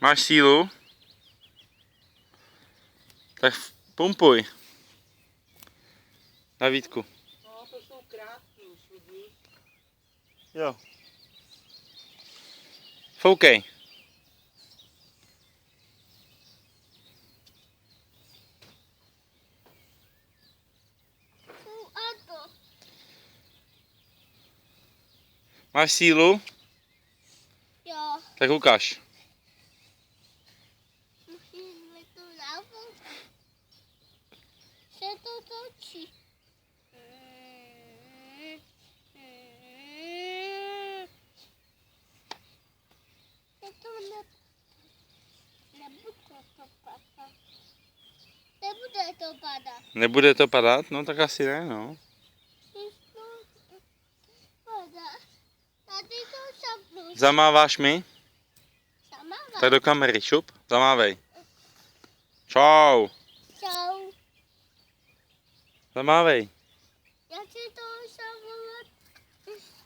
Máš sílu? Tak pumpuj. Na Vítku. No, to jsou krátký už, vidíš? Jo. Foukej. Máš sílu? Jo. Tak ukáž. Musíme to nafouknout. Se to točí. Se to nebude to padat. Nebude to padat. Nebude to padat? No tak asi ne, no. Když to padá, tady to šapnu. Zamáváš mi? Sama Tak do kamery, šup, zamávej. Čau. Čau. Zamávej.